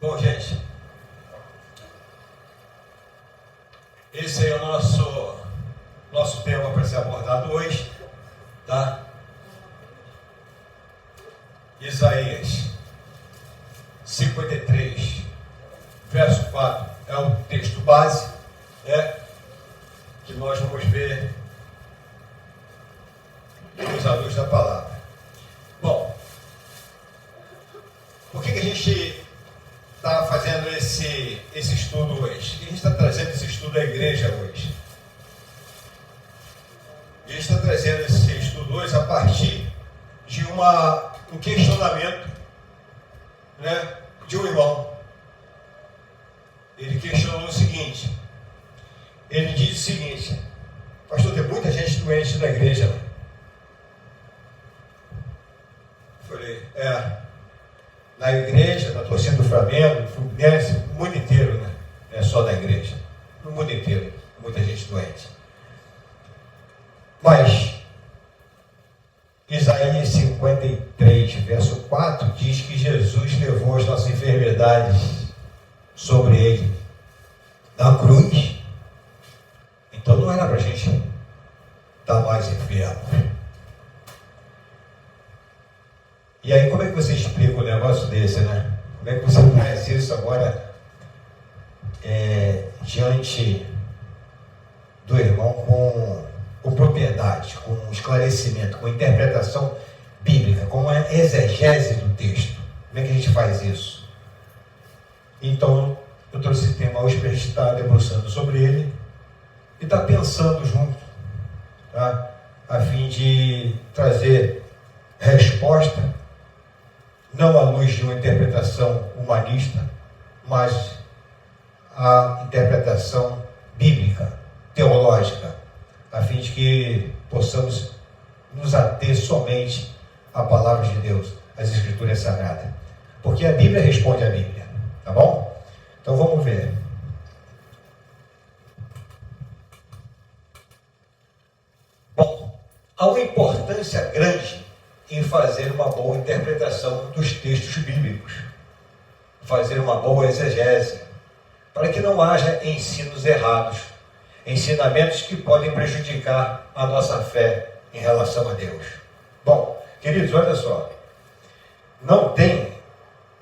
Bom, gente, esse é o nosso tema para ser abordado hoje, tá? Isaías 53, verso 4, é o texto base, né? Que nós vamos ver à luz da palavra. Bom, por que a gente está fazendo esse estudo hoje? Por que a gente está trazendo esse estudo à igreja hoje? A gente está trazendo esse estudo hoje a partir de um questionamento, né, de um irmão. Ele questionou o seguinte, ele diz o seguinte: pastor, tem muita gente doente na igreja, né? Eu falei, na igreja, na torcida do Flamengo, do Fluminense, no mundo inteiro, né? Não é só na igreja, no mundo inteiro, muita gente doente. Mas Isaías 53, verso 4, diz que Jesus levou as nossas enfermidades sobre ele na cruz. Então não era para a gente estar mais enfermo. E aí, como é que você explica um negócio desse, né? Como é que você traz isso agora diante do irmão com propriedade, com esclarecimento, com interpretação bíblica, com a exegese do texto? Como é que a gente faz isso? Então, eu trouxe esse tema hoje para a gente estar debruçando sobre ele e estar pensando junto, tá? A fim de trazer resposta, não à luz de uma interpretação humanista, mas a interpretação bíblica, teológica, a fim de que possamos nos ater somente à palavra de Deus, às Escrituras Sagradas. Porque a Bíblia responde à Bíblia, tá bom? Então vamos ver. Bom, há uma importância grande em fazer uma boa interpretação dos textos bíblicos, fazer uma boa exegese, para que não haja ensinos errados, ensinamentos que podem prejudicar a nossa fé em relação a Deus. Bom, queridos, olha só,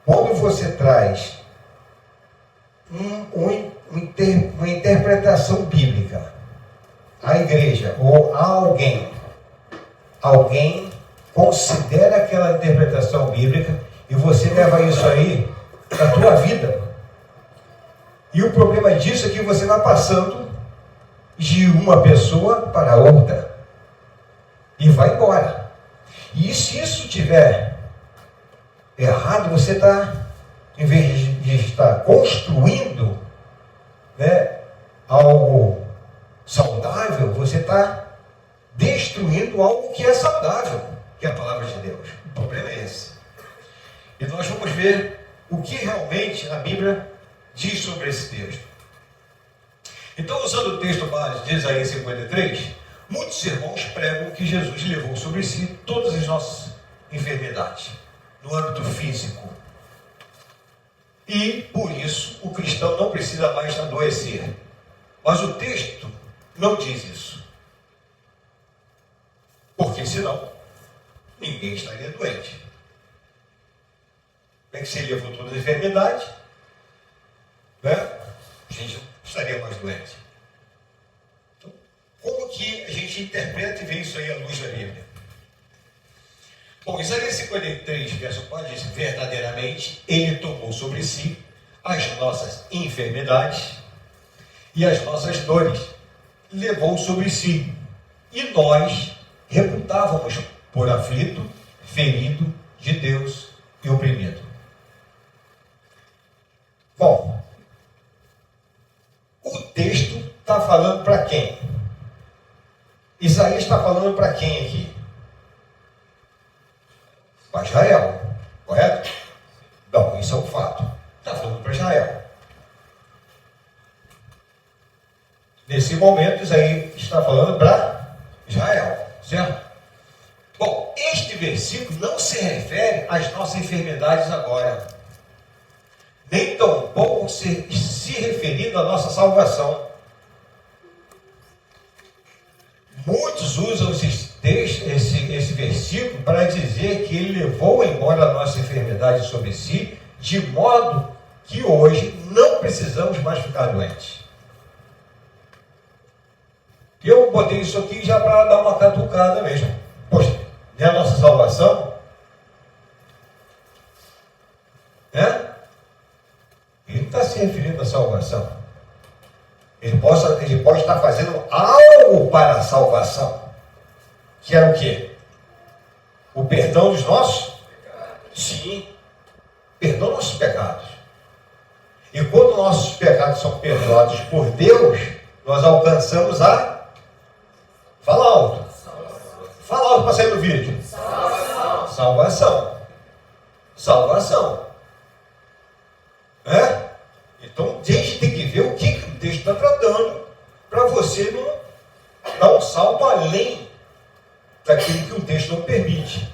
quando você traz uma interpretação bíblica à igreja ou a alguém considera aquela interpretação bíblica e você leva isso aí para a tua vida. E o problema disso é que você vai passando de uma pessoa para outra e vai embora. E se isso estiver errado, você está, em vez de estar construindo, né, algo saudável, você está destruindo algo que é saudável, que é a palavra de Deus. O problema é esse. E nós vamos ver o que realmente a Bíblia diz sobre esse texto. Então, usando o texto base de Isaías 53, muitos irmãos pregam que Jesus levou sobre si todas as nossas enfermidades, no âmbito físico. E, por isso, o cristão não precisa mais adoecer. Mas o texto não diz isso. Porque, senão, ninguém estaria doente. Como é que se ele levou todas as enfermidades, né? A gente não estaria mais doente. Então, como que a gente interpreta e vê isso aí à luz da Bíblia? Bom, Isaías 53, verso 4 diz: verdadeiramente ele tomou sobre si as nossas enfermidades e as nossas dores, levou sobre si, e nós reputávamos por aflito, ferido de Deus e oprimido. Bom, o texto está falando para quem? Isaías está falando para quem aqui? Para Israel, correto? Não, isso é um fato. Está falando para Israel. Nesse momento, Isaías está falando para Israel, certo? Bom, este versículo não se refere às nossas enfermidades agora, nem estou se referindo à nossa salvação. Muitos usam esse versículo para dizer que ele levou embora a nossa enfermidade sobre si, de modo que hoje não precisamos mais ficar doentes. Eu botei isso aqui já para dar uma catucada mesmo. Poxa, não é a nossa salvação? Ele não está se referindo à salvação. Ele pode estar fazendo algo para a salvação. Que era o quê? O perdão dos nossos? Sim. Perdão dos nossos pecados. E quando nossos pecados são perdoados por Deus, nós alcançamos a... Fala alto. Fala alto para sair do vídeo. Salvação. Então, a gente tem que ver o que o texto está tratando, para você não dar um salto além daquilo que o texto não permite.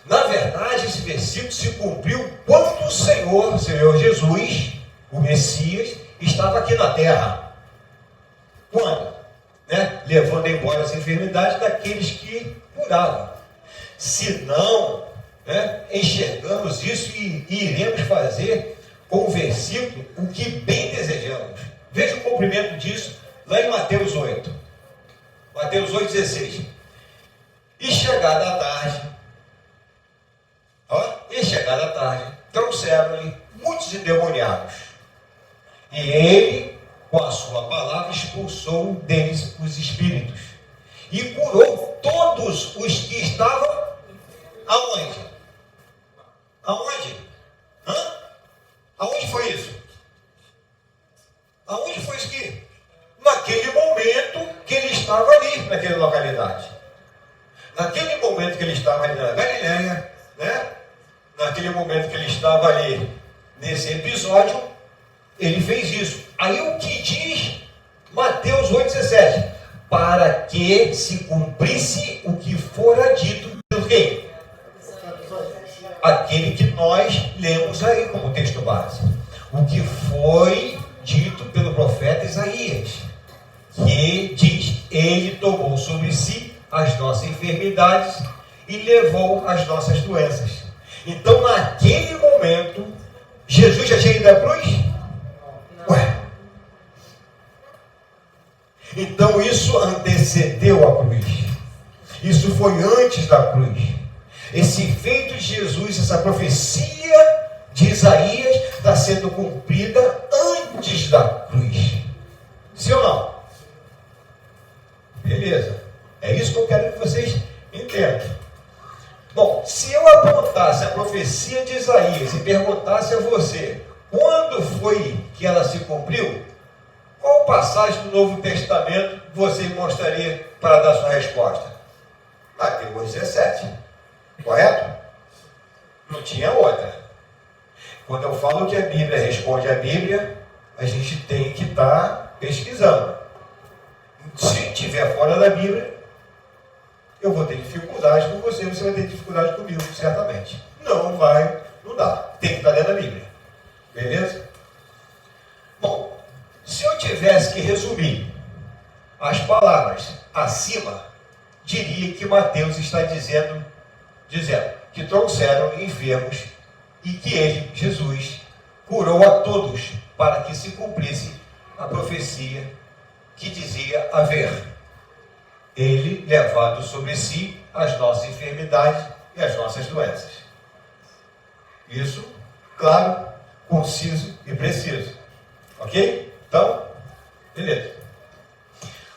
Na verdade, esse versículo se cumpriu quando o Senhor Jesus, o Messias, estava aqui na terra. Quando? Levando embora as enfermidades daqueles que curavam. Se não, enxergamos isso e iremos fazer com o versículo o que bem desejamos. Veja o cumprimento disso lá em Mateus 8. Mateus 8,16. E chegada a tarde, trouxeram-lhe muitos endemoniados. E ele, com a sua palavra, expulsou deles os espíritos. E curou todos os que estavam aonde? Aonde foi isso? Aonde foi isso aqui? Naquele momento que ele estava ali, naquela localidade. Naquele momento que ele estava ali na Galileia, naquele momento que ele estava ali, nesse episódio, ele fez isso. Aí o que diz Mateus 8,17? Para que se cumprisse o que fora dito pelo quem? Aquele que nós lemos aí como texto base. O que foi dito pelo profeta Isaías, que diz: ele tomou sobre si as nossas enfermidades e levou as nossas doenças. Então, naquele momento, Jesus já tinha ido à cruz? Então isso antecedeu a cruz. Isso foi antes da cruz. Esse feito de Jesus, essa profecia de Isaías está sendo cumprida antes da cruz. Sim ou não? Beleza. É isso que eu quero que vocês entendam. Bom, se eu apontasse a profecia de Isaías e perguntasse a você quando foi que ela se cumpriu, qual passagem do Novo Testamento você mostraria para dar sua resposta? Mateus 17. Correto? Não tinha outra. Quando eu falo que a Bíblia responde a Bíblia, a gente tem que estar pesquisando. Se estiver fora da Bíblia, eu vou ter dificuldade com você, você vai ter dificuldade comigo, certamente. Não dá. Tem que estar dentro da Bíblia. Beleza? Bom, se eu tivesse que resumir as palavras acima, diria que Mateus está dizendo que trouxeram enfermos e que ele, Jesus, curou a todos para que se cumprisse a profecia que dizia haver ele levado sobre si as nossas enfermidades e as nossas doenças. Isso, claro, conciso e preciso. Ok? Então, beleza.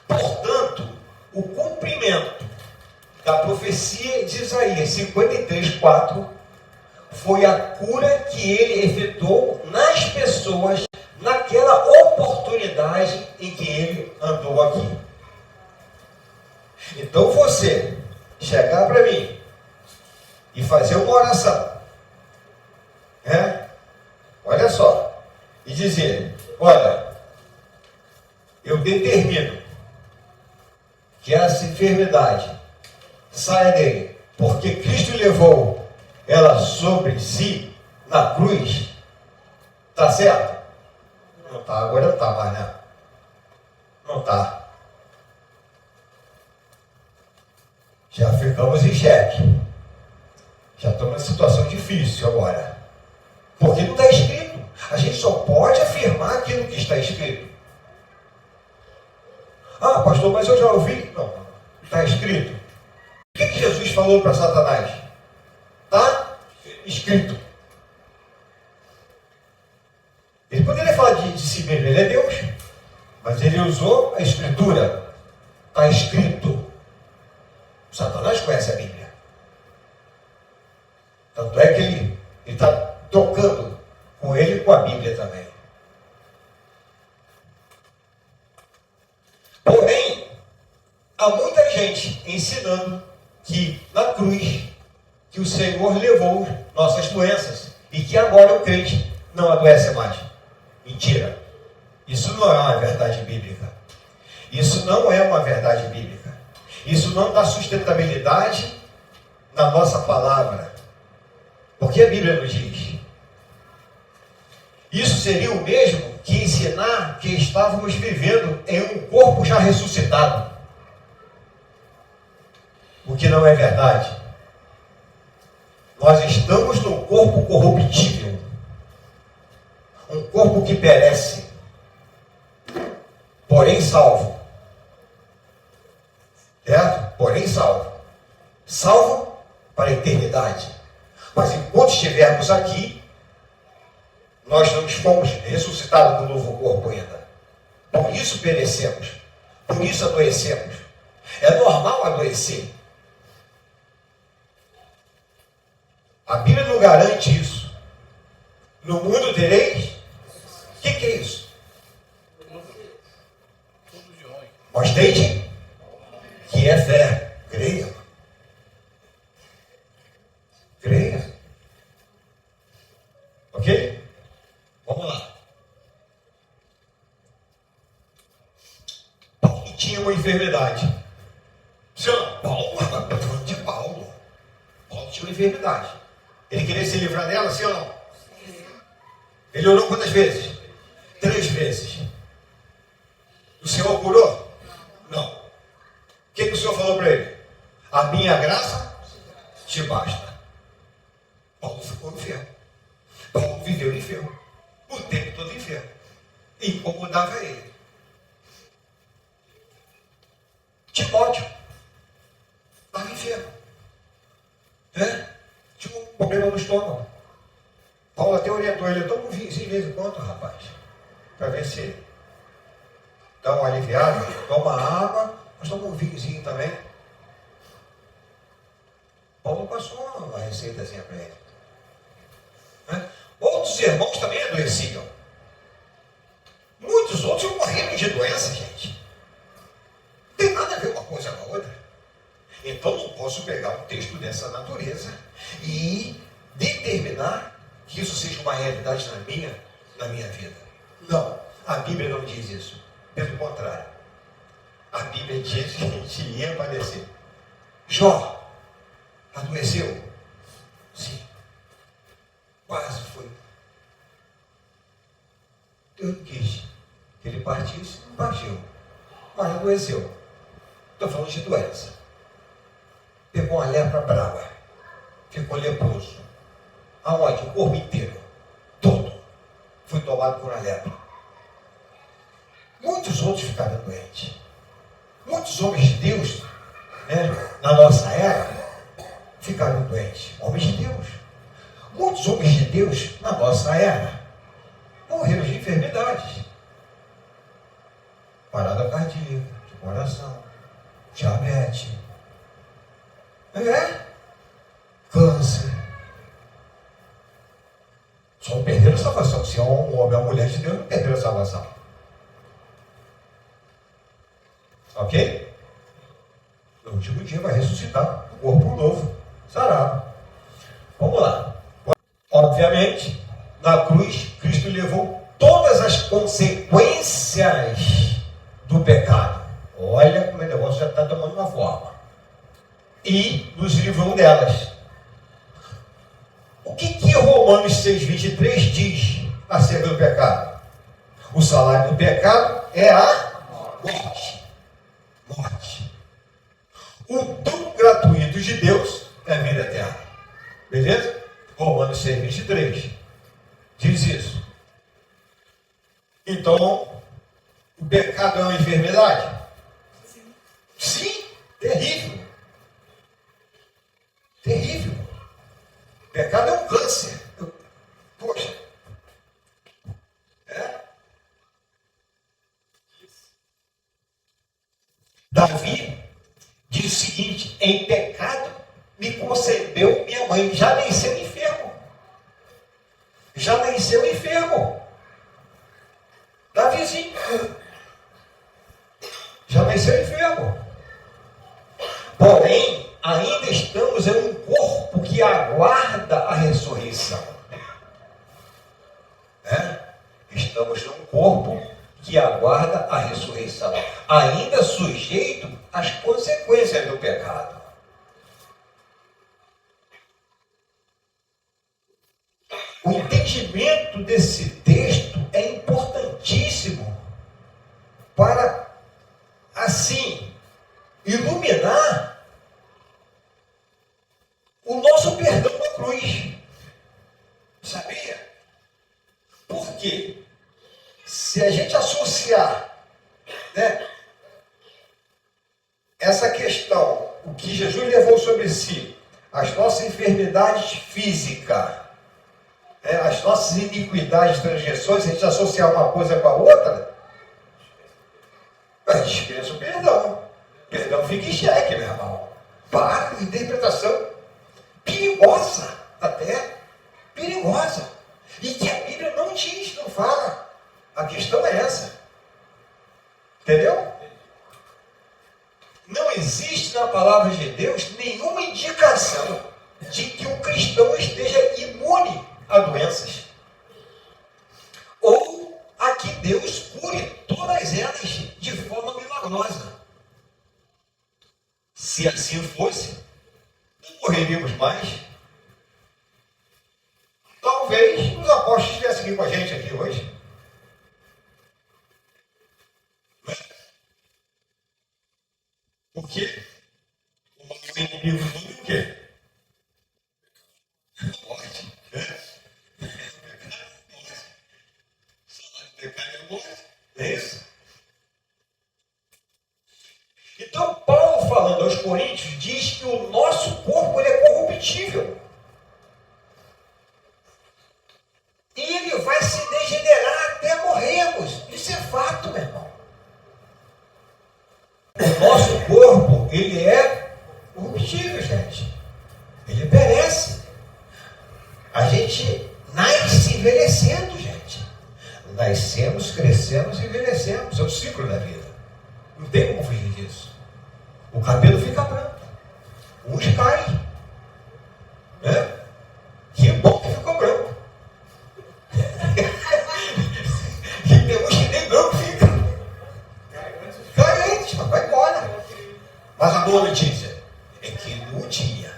Portanto, o cumprimento da profecia de Isaías 53:4 foi a cura que ele efetuou nas pessoas naquela oportunidade em que ele andou aqui. Então você chegar para mim e fazer uma oração, olha só, e dizer: olha, eu determino que essa enfermidade saia dele, porque Cristo levou ela sobre si na cruz. Está certo? Não está, agora não está mais, né? Não está. Já ficamos em xeque. Já estamos numa situação difícil agora. Porque não está escrito. A gente só pode afirmar aquilo que está escrito. Ah, pastor, mas eu já ouvi. Não, está escrito. O que Jesus falou para Satanás? Está escrito. Ele poderia falar de si mesmo, ele é Deus. Mas ele usou a escritura. Está escrito. Satanás conhece a Bíblia. Tanto é que ele está trocando com ele e com a Bíblia também. Porém, há muita gente ensinando que na cruz, que o Senhor levou nossas doenças e que agora o crente não adoece mais. Mentira. Isso não é uma verdade bíblica. Isso não é uma verdade bíblica. Isso não dá sustentabilidade na nossa palavra. Porque a Bíblia nos diz. Isso seria o mesmo que ensinar que estávamos vivendo em um corpo já ressuscitado. O que não é verdade. Nós estamos num corpo corruptível. Um corpo que perece. Porém salvo. Certo? Porém salvo. Salvo para a eternidade. Mas enquanto estivermos aqui, nós não fomos ressuscitados com um novo corpo ainda. Por isso perecemos. Por isso adoecemos. É normal adoecer. A Bíblia não garante isso. No mundo tereis. O que é isso? Mas desde que é fé. Creia. Creia. Ok? Vamos lá. Paulo tinha uma enfermidade. Senhor, Paulo, estou falando de Paulo. Paulo tinha uma enfermidade. Ele queria se livrar dela, sim ou não? Sim. Ele orou quantas vezes? 3 vezes. O Senhor curou? Não. O que o Senhor falou para ele? A minha graça te basta. Paulo ficou enfermo. Paulo viveu enfermo. O tempo todo enfermo. E incomodava ele. Timóteo estava enfermo. Tinha um problema no estômago. Paulo até orientou ele: toma um vinhozinho de vez em quando, rapaz, para ver se dá uma aliviada. Toma água, mas toma um vinhozinho também. Paulo passou uma receitazinha para ele. Outros irmãos também adoeciam. Muitos outros morreram de doença, gente. Não tem nada a ver uma coisa com a outra. Então não posso pegar um texto dessa natureza e determinar que isso seja uma realidade na minha vida. Não, a Bíblia não diz isso. Pelo contrário, a Bíblia diz que a gente ia padecer. Jó adoeceu? Sim. Quase foi. Deus quis que ele partisse, não partiu. Mas adoeceu. Estou falando de doença. Pegou uma lepra brava. Ficou leproso. Aonde? O corpo inteiro. Todo. Foi tomado por uma lepra. Muitos outros ficaram doentes. Muitos homens de Deus, na nossa era, ficaram doentes. Homens de Deus. Muitos homens de Deus, na nossa era, morreram de enfermidades. Parada cardíaca, de coração, diabetes, câncer. Só perderam a salvação. Se é um homem ou uma mulher de Deus, não perderam a salvação. Ok? No último dia vai ressuscitar um corpo novo, sarado. Vamos lá. Obviamente, na cruz, Cristo levou todas as consequências do pecado. Olha como o negócio já está tomando uma forma. E nos livrou delas. O que Romanos 6,23 diz acerca do pecado? O salário do pecado é a morte. Morte. O dom gratuito de Deus é a vida eterna. Beleza? Romanos 6:23 diz isso. Então, o pecado é uma enfermidade? Sim, terrível. Terrível. O pecado é um câncer. Poxa. Davi diz o seguinte: em pecado me concebeu minha mãe. Já nasceu enfermo. Já nasceu enfermo. Davizinho. Já nasceu enfermo. Porém, ainda estamos em um corpo que aguarda a ressurreição. Estamos num corpo que aguarda a ressurreição, ainda sujeito às consequências do pecado. O entendimento desse texto é importantíssimo para, assim, iluminar o nosso perdão na cruz. Sabia? Por quê? Se a gente associar, essa questão, o que Jesus levou sobre si, as nossas enfermidades físicas, as nossas iniquidades, transgressões, se a gente associar uma coisa com a outra, a gente dispensa o perdão. O perdão fica em xeque, meu irmão. Para de interpretação perigosa, até perigosa. E que a Bíblia não diz, não fala. A questão é essa. Entendeu? Não existe na palavra de Deus nenhuma indicação de que o cristão esteja imune a doenças. Ou a que Deus cure todas elas de forma milagrosa. Se assim fosse, não morreríamos mais. Talvez os apóstolos estivessem aqui com a gente aqui hoje. Por quê? O maior inimigo do mundo é o quê? A morte. O salário do pecado é a morte. É isso? Então, Paulo, falando aos Coríntios, diz que o nosso corpo ele é corruptível. E ele vai se degenerar até morrermos. Isso é fato, meu irmão. O nosso corpo, ele é corruptível, gente. Ele perece. A gente nasce envelhecendo, gente. Nascemos, crescemos e envelhecemos. É o ciclo da vida. Não tem como fugir disso. O cabelo fica branco. Uns caem. Que bom que ficou branco. E tem uns que nem branco fica. Cai antes, mas vai embora. Mas a boa notícia é que no dia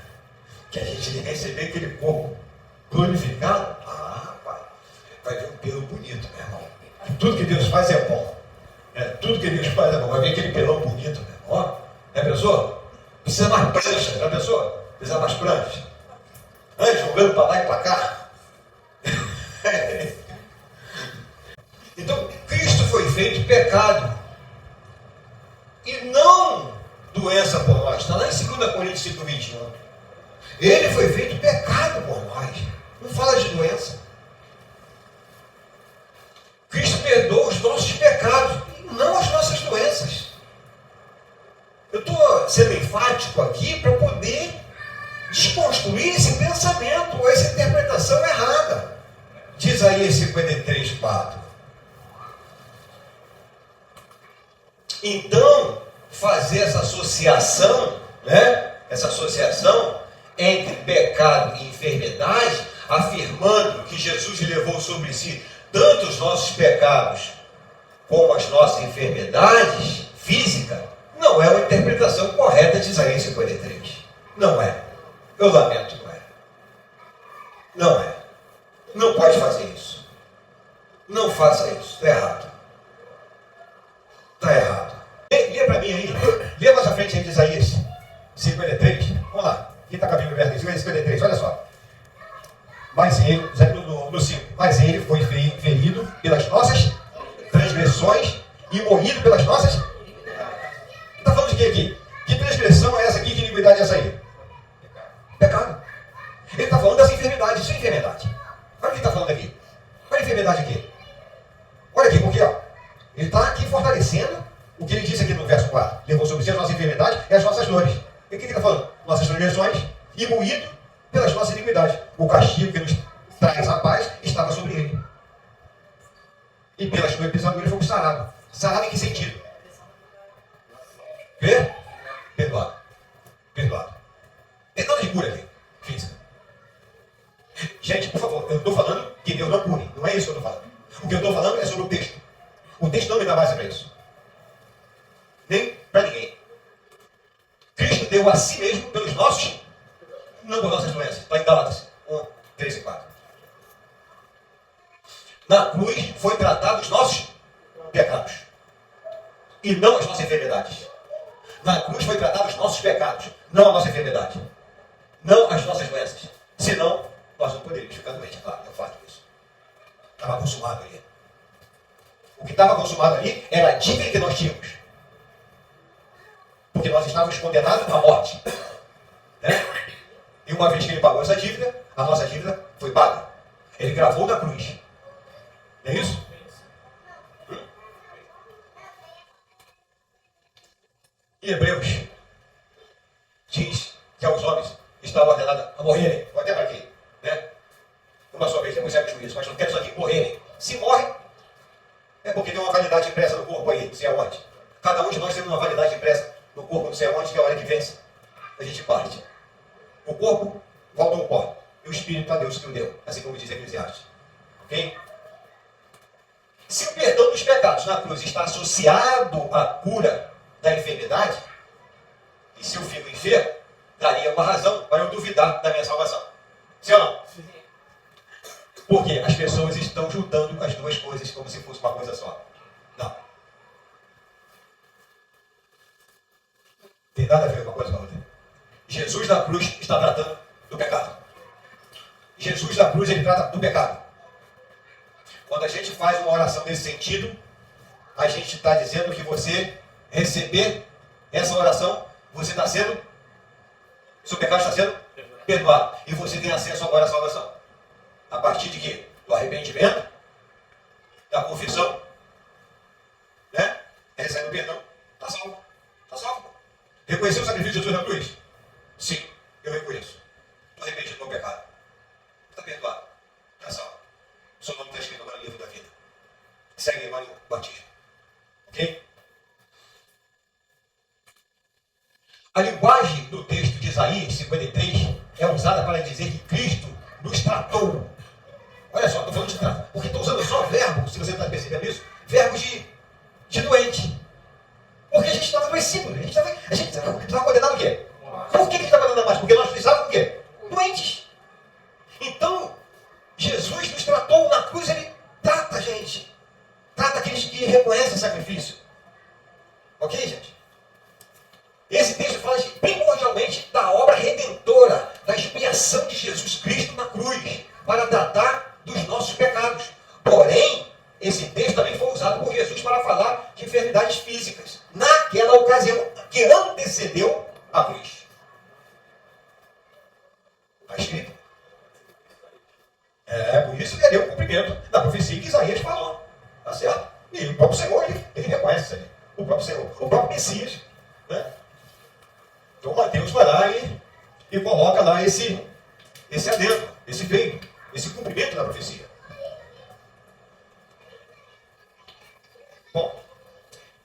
que a gente receber aquele corpo glorificado, vai ver um pelo bonito, meu irmão. Tudo que Deus faz é bom. Tudo que Deus faz é bom. Vai ver aquele pelão bonito, meu irmão. Já pensou? Precisa mais prancha, já pensou? Precisa mais prancha. Antes, jogando para lá e para cá. Então, Cristo foi feito pecado. E não doença por nós. Está lá em 2 Coríntios 5:21. Ele foi feito pecado por nós. Não fala de doença. Cristo perdoa os nossos pecados e não as nossas doenças. Eu estou sendo enfático aqui para poder desconstruir esse pensamento, ou essa interpretação errada de Isaías 53:4. Então, fazer essa associação, essa associação entre pecado e enfermidade, afirmando que Jesus levou sobre si tanto os nossos pecados como as nossas enfermidades físicas, não é uma interpretação correta de Isaías 53. Não é. Eu lamento, não é. Não é. Não pode fazer isso. Não faça isso, está errado. Está errado. Lê para mim aí, lê mais à frente aí de Isaías 53. Vamos lá. Quem está com a Bíblia aberta? Isaías 53, olha só. Mas ele, no 5, mas ele foi ferido pelas nossas transgressões e moído pelas nossas. Está falando de quê aqui? Que transgressão é essa aqui? Que iniquidade é essa aí? Pecado. Ele está falando dessa enfermidade. Isso é enfermidade. Olha o que ele está falando aqui. Olha a enfermidade aqui. Olha aqui, porque ó, ele está aqui fortalecendo o que ele disse aqui no verso 4. Levou sobre si as nossas enfermidades e as nossas dores. E o que ele está falando? Nossas transgressões e moído pelas nossas iniquidades. O castigo que nos traz a paz estava sobre ele. E pelas suas pisaduras fomos sarados. Sarado em que sentido? Vê? Perdoado. Perdoado. Tem nada de cura aqui. Física. Gente, por favor, eu estou falando que Deus não cure. Não é isso que eu estou falando. O que eu estou falando é sobre o texto. O texto não me dá base para isso. Nem para ninguém. Cristo deu a si mesmo pelos nossos, não por nossas doenças. Está em Gálatas 1, 3 e 4. Na cruz foi tratado os nossos pecados. E não as nossas enfermidades. Na cruz foi tratado os nossos pecados, não a nossa enfermidade. Não as nossas doenças. Senão, nós não poderíamos ficar doentes. Claro, é o fato disso. Estava consumado ali. O que estava consumado ali era a dívida que nós tínhamos. Porque nós estávamos condenados à morte. Né? E uma vez que ele pagou essa dívida, a nossa dívida foi paga. Ele gravou na cruz. Não é isso? E Hebreus diz que aos homens está ordenado a morrerem. Vou até para aqui. Né? Uma só vez temos certo juízo, mas não quero só aqui morrerem. Se morre, é porque tem uma validade impressa no corpo aí, não sei aonde. Cada um de nós tem uma validade impressa no corpo, não sei aonde, que é a hora que vence, a gente parte. O corpo volta ao pó. E o espírito a Deus que o deu, assim como diz Eclesiastes. Ok? Se o perdão dos pecados na cruz está associado à cura da enfermidade, e se eu fico enfermo, daria uma razão para eu duvidar da minha salvação. Sim ou não? Sim. Porque as pessoas estão juntando as duas coisas como se fosse uma coisa só. Não. Tem nada a ver uma coisa com a outra. Jesus na cruz está tratando do pecado. Jesus na cruz ele trata do pecado. Quando a gente faz uma oração nesse sentido, a gente está dizendo que você receber essa oração, você está sendo, seu pecado está sendo perdoado. E você tem acesso agora à salvação. A partir de quê? Do arrependimento, da confissão, né? Recebe o perdão, está salvo. Está salvo. Reconheceu o sacrifício de Jesus na cruz? Sim, eu reconheço. Estou arrependido do meu pecado. Está perdoado. Está salvo. Seu nome está escrito agora no livro da vida. Segue agora o batismo. Ok? A linguagem do texto de Isaías 53 é usada para dizer que Cristo nos tratou. Olha só, estou falando de trato. Porque estou usando só verbo, se você está percebendo isso, verbos de doente. Porque a gente estava adoecido. A gente estava condenado o quê? Por que a gente estava condenado mais? Porque nós precisávamos o quê? Doentes. Então, Jesus nos tratou na cruz, ele trata a gente. Trata aqueles que reconhecem o sacrifício. Ok, gente? Esse texto fala primordialmente da obra redentora, da expiação de Jesus Cristo na cruz, para tratar dos nossos pecados. Porém, esse texto também foi usado por Jesus para falar de enfermidades físicas, naquela ocasião que antecedeu a cruz. Está escrito. Por isso que ele é o cumprimento da profecia que Isaías falou. Está certo? E o próprio Senhor, ele reconhece isso aí. O próprio Senhor, o próprio Messias. Né? Então Mateus vai lá e coloca lá esse adendo, esse feito, esse cumprimento da profecia. Bom,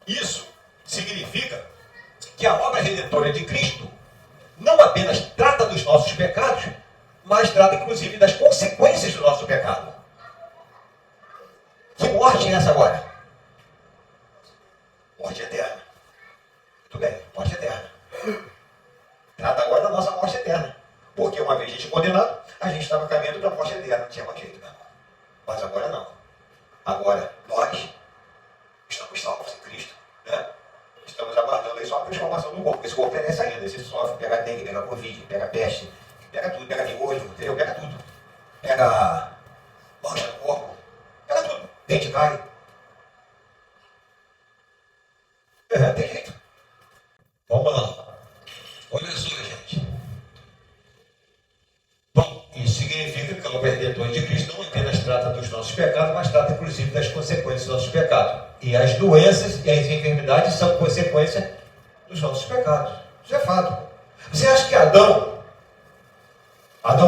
isso significa que a obra redentora de Cristo não apenas trata dos nossos pecados, mas trata inclusive das consequências do nosso pecado. Que morte é essa agora? Morte eterna. Muito bem, morte eterna. Trata agora da nossa morte eterna. Porque uma vez a gente condenado, a gente estava caminhando para a morte eterna. Não tinha mais jeito, não. Mas agora não. Agora, nós estamos salvos em Cristo, né? Estamos aguardando aí só a transformação do corpo, porque esse corpo perece ainda, esse sofre, pega dengue, pega covid, pega peste, pega tudo, pega miolho, entendeu? Pega tudo. Pega mancha no corpo, pega tudo. Dente cai. Tem jeito. Vamos lá. Olha só, gente. Bom, isso significa que o redentor de Cristo não apenas trata dos nossos pecados, mas trata inclusive das consequências dos nossos pecados. E as doenças e as enfermidades são consequência dos nossos pecados. Isso é fato. Você acha que Adão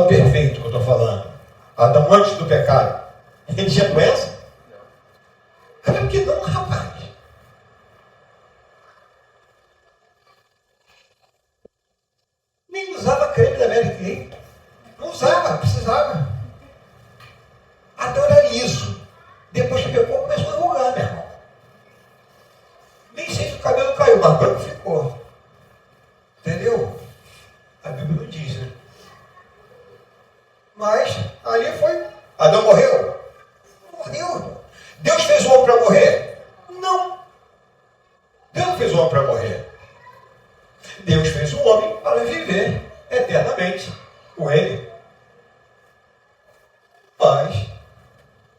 perfeito que eu estou falando, Adão antes do pecado, ele tinha doença? Claro que não, rapaz. Nem usava creme da Mary Kay. Não usava, precisava. Adão era liso. Depois que pecou, começou a enrugar, meu irmão. Nem sei se o cabelo caiu, mas branco ficou. Entendeu? A Bíblia não diz, né? Mas ali foi. Adão morreu? Não morreu. Deus fez o homem para morrer? Não. Deus não fez o homem para morrer. Deus fez o homem para viver eternamente com ele. Mas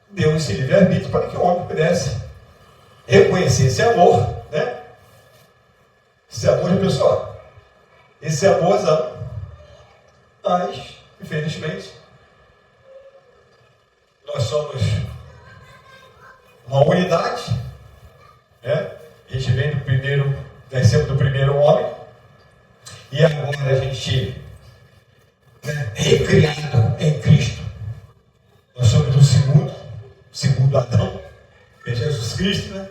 deu esse livre-arbítrio para que o homem pudesse reconhecer esse amor, né? Esse amor de pessoa. Esse amorzão. Mas, infelizmente, nós somos uma unidade, né? A gente vem do primeiro, nascemos do primeiro homem, e agora a gente, né, recriado em Cristo, nós somos do segundo Adão, que é Jesus Cristo, né?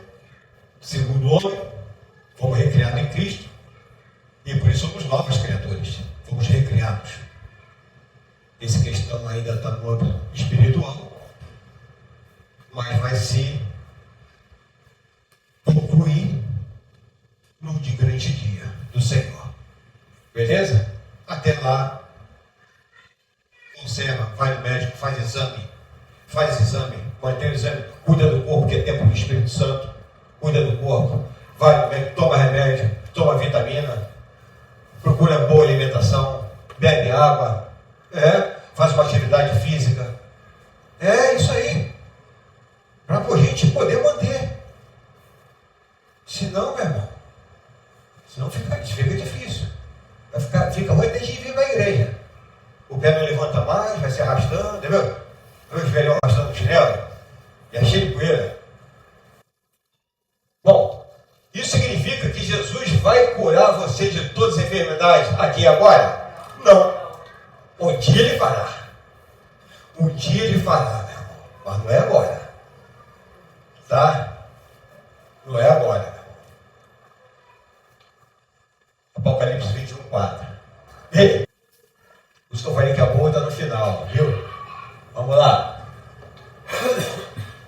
Segundo homem, fomos recriados em Cristo, e por isso somos novas criaturas, fomos recriados. Essa questão ainda está no âmbito espiritual, mas vai se concluir no de grande dia do Senhor. Beleza? Até lá, observa, vai no médico, faz exame, mantém o exame, cuida do corpo, que é templo do Espírito Santo, cuida do corpo, vai no médico, toma remédio, toma vitamina, procura boa alimentação, bebe água, faz uma atividade física. É isso aí. Para a gente poder manter. Senão, meu irmão, fica difícil. Fica ruim desde de vir para a igreja. O pé não levanta mais, vai se arrastando, entendeu? Os velhos arrastando o chinelo. E é cheio de poeira. Bom, isso significa que Jesus vai curar você de todas as enfermidades aqui e agora? Não. Um dia ele fará. Um dia ele fará, meu irmão. Mas não é agora. Tá? Não é agora, meu irmão. Apocalipse 21:4. Ei, os que eu falei que a boa está no final, viu? Vamos lá.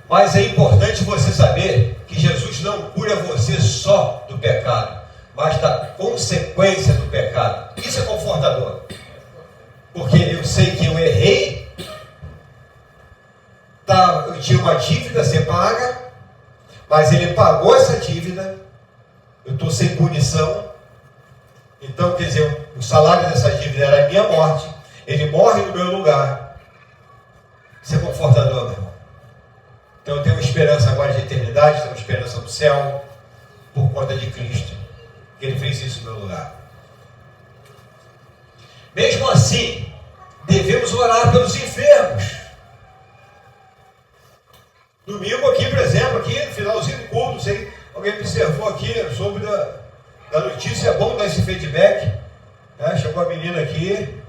Mas é importante você saber que Jesus não cura você só do pecado, mas da consequência do pecado. Isso é confortador. Porque eu sei que eu errei, eu tinha uma dívida a ser paga, mas ele pagou essa dívida, eu estou sem punição. Então, quer dizer, o salário dessa dívida era a minha morte, ele morre no meu lugar. Isso é confortador, meu irmão. Então eu tenho uma esperança agora de eternidade, tenho uma esperança do céu, por conta de Cristo, que ele fez isso no meu lugar. Mesmo assim, devemos orar pelos enfermos. Domingo aqui, por exemplo, aqui no finalzinho do culto, não sei, alguém observou aqui sobre da notícia, é bom dar esse feedback. Chegou a menina aqui,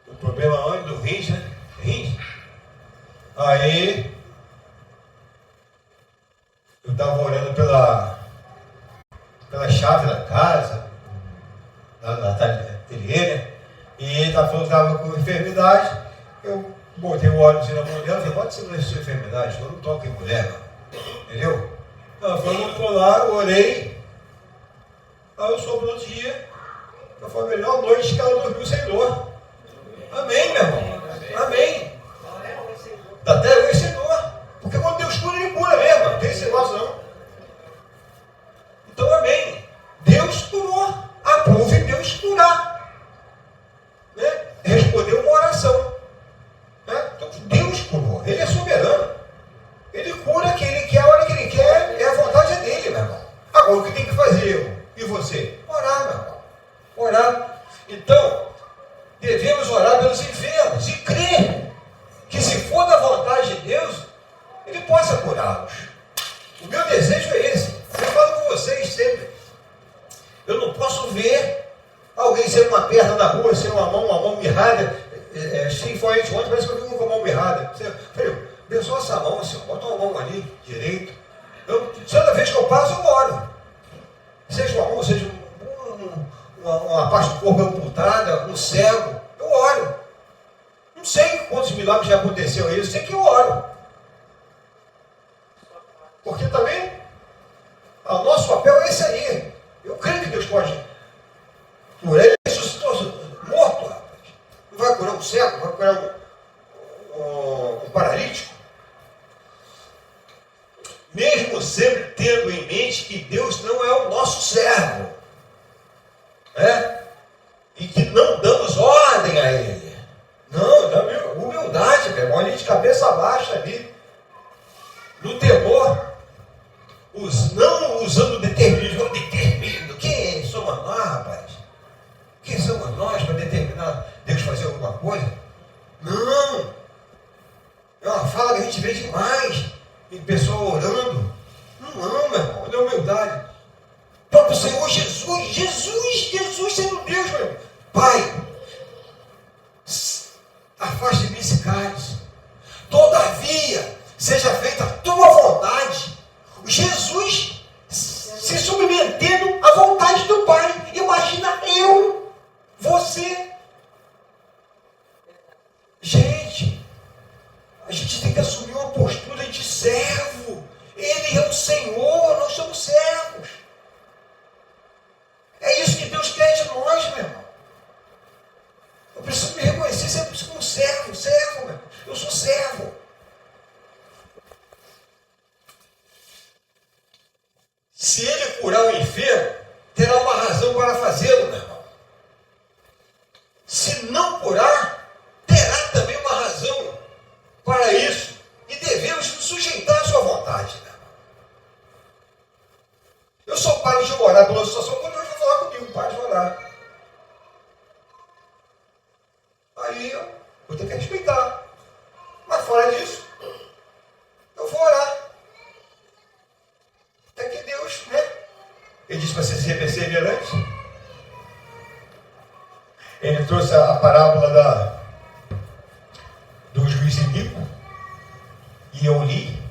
o problema onde? Do rins, né? Rins. Aí, eu estava orando pela chave da casa, da ateliê, né? E ele estava falando que estava com enfermidade. Eu botei o óleo na mão dela e falei, pode ser a sua enfermidade, eu não toco em mulher, entendeu? Ela falou, eu estou lá, eu orei. Aí eu soube no outro dia, que foi a melhor noite que ela dormiu sem dor. Amém, meu irmão. Amém. Até hoje sem dor. Deus curou. Ele é soberano. Ele cura quem ele quer, a hora que ele quer, é a vontade dele, meu irmão. Agora, o que tem que fazer eu e você? Orar, meu irmão. Orar. Então, devemos orar pelos enfermos e crer que, se for da vontade de Deus, Ele possa curá-los. O meu desejo é esse. Eu falo com vocês sempre. Eu não posso ver alguém sem uma perna na rua, sem uma mão mirrada. Se foi ontem, parece que eu vi com a mão mirrada. Falei, abençoa essa mão, assim, bota uma mão ali, direito. Toda vez que eu passo, eu oro. Seja uma mão, seja uma parte do corpo amputada, um cego, eu oro. Não sei quantos milagres já aconteceu isso, sei que eu oro. Porque também o nosso papel é esse aí. Eu creio que Deus pode curar. Ele ressuscitou morto, rapaz. Não vai curar um cego, vai curar um paralítico. Mesmo sempre tendo em mente que Deus não é o nosso servo, e que não damos ordem a Ele. Não, humildade, meu irmão, ali de cabeça baixa ali, no temor, não usando determinismo. Eu determino. Quem somos nós, rapaz? Quem somos nós para determinar Deus fazer alguma coisa? Não. É uma fala que a gente vê demais em pessoa orando. Não, meu irmão, é humildade. O próprio Senhor Jesus sendo Deus, meu irmão. Pai, afaste de mim esse cálice. Todavia, seja feita a tua vontade. Jesus se submetendo à vontade do Pai. Imagina eu, você. Gente, a gente tem que assumir uma postura de servo. Ele é o Senhor, nós somos servos. É isso que Deus quer de nós, meu irmão. Eu preciso me reconhecer sempre como servo, meu irmão. Eu sou servo. Se Ele curar o enfermo, terá uma razão para fazê-lo, meu irmão. Se não curar, terá também uma razão para isso. E devemos nos sujeitar à sua vontade, meu irmão. Eu só paro de orar pela situação quando Deus vai falar comigo, paro de orar. Aí eu vou ter que respeitar. Mas fora disso, eu vou orar. Até que Deus, Ele disse para ser perseverante. Ele trouxe a parábola do juiz iníquo. E eu li.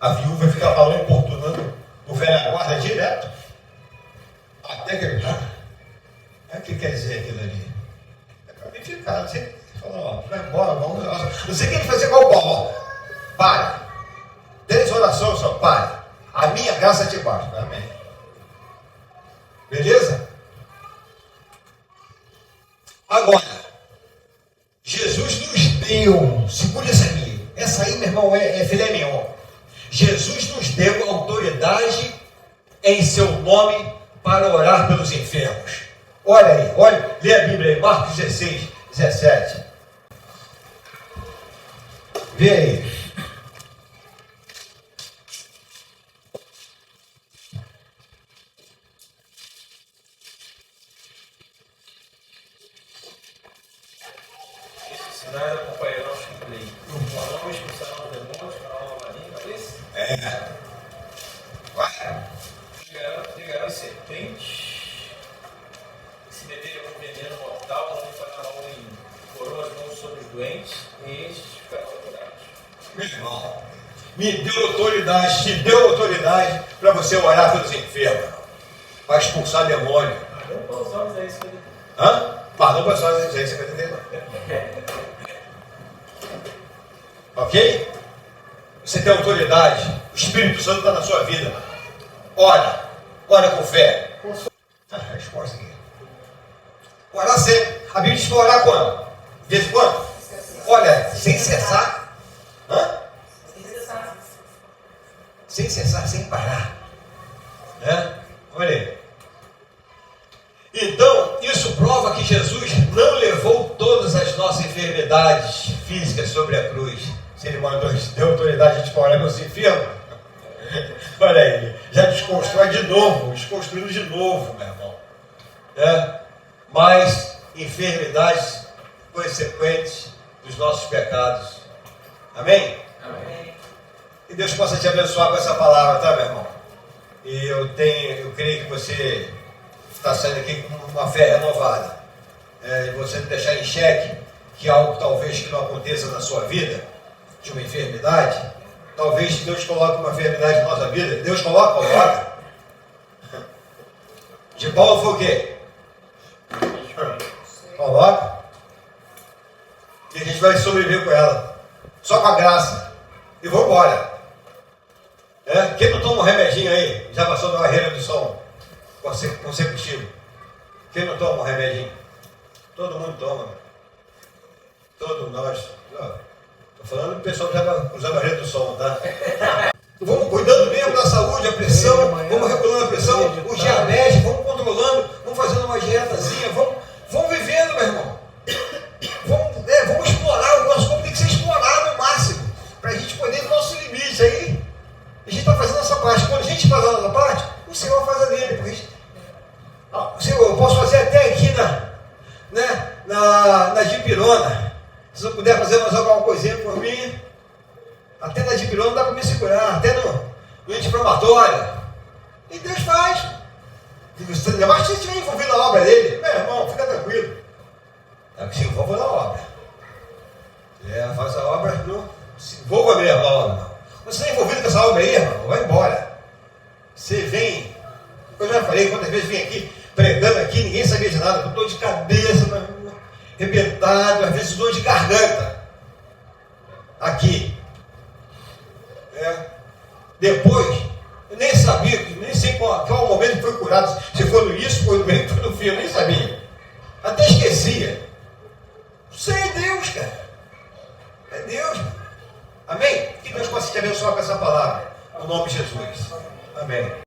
A viúva ficava lá importunando o velho guarda direto. Até que ele... O que quer dizer aquilo ali? É para mim ficar. Não sei. Falou, vai embora, vamos. Não sei o que ele fazia igual o Paulo. Pare. 10 orações só, pare. A minha graça te basta. Amém. Beleza? Agora, Jesus nos deu, segura essa aí. Essa aí, meu irmão, é filé mignon. Jesus nos deu autoridade em seu nome para orar pelos enfermos. Olha aí, olha, lê a Bíblia aí, Marcos 16, 17. Vê aí. Sinais acompanharão os que creem. O nome expulsarão demônios, farão nova língua, é isso? Vai. Pegarão serpentes. Se beberem algum veneno mortal, não lhe fará mal nenhum. Porão as mãos sobre os doentes e estes ficarão curados. Meu irmão, me deu autoridade, te deu autoridade para você orar pelos enfermos, para expulsar demônio. Não para os olhos é isso que ele tem. Pardon para os olhos, é isso que ele tem. Ok? Você tem autoridade, o Espírito Santo está na sua vida. Ora com fé. A resposta aqui. Orar sempre. A Bíblia diz para orar quando? De vez em quando? Olha, sem cessar. Sem cessar, sem parar. Olha aí. Então, isso prova que Jesus não levou todas as nossas enfermidades física sobre a cruz. Se ele deu autoridade a gente para olhar meus enfermos, olha aí, já desconstrói de novo, desconstruindo de novo, meu irmão. Mas enfermidades consequentes dos nossos pecados. Amém? Amém. Que Deus possa te abençoar com essa palavra, tá, meu irmão? E eu creio que você está saindo aqui com uma fé renovada. E você não deixar em xeque que algo talvez que não aconteça na sua vida, de uma enfermidade, talvez Deus coloque uma enfermidade na nossa vida. Deus coloca. De Paulo foi o quê? Coloca. E a gente vai sobreviver com ela. Só com a graça. E vamos embora. Quem não toma um remedinho aí, já passou da barreira do som consecutivo? Quem não toma um remedinho? Todo mundo toma. Todos nós. Estou falando do pessoal que já usa a barreira do som, tá? Vamos cuidando mesmo da saúde, a pressão, vamos regulando a pressão, o diabetes, vamos controlando, vamos fazendo uma dietazinha, vamos vivendo, meu irmão. Vamos explorar, o nosso corpo tem que ser explorado ao máximo, para a gente poder ir no nosso limite. Aí, a gente está fazendo essa parte. Quando a gente faz a nossa parte, o Senhor faz a dele. Porque Senhor, eu posso fazer até aqui na dipirona. Se eu puder fazer mais alguma coisinha por mim, até na dipirona dá para me segurar, até no anti-inflamatório. E Deus faz. Mas se você estiver envolvido na obra dele, meu irmão, fica tranquilo. É que se envolva na obra. Faz a obra, se envolva mesmo na obra. Não. Você está envolvido com essa obra aí, irmão, vai embora. Você vem, eu já falei, quantas vezes vem aqui, pregando aqui, ninguém sabia de nada, com dor de cabeça, arrebentado, às vezes dor de garganta. Aqui. Depois, eu nem sabia, nem sei qual momento foi curado, se foi no início, foi no meio, foi no fim, eu nem sabia. Até esquecia. Isso é Deus, cara. É Deus. Amém? Que Deus possa te abençoar com essa palavra. No nome de Jesus. Amém.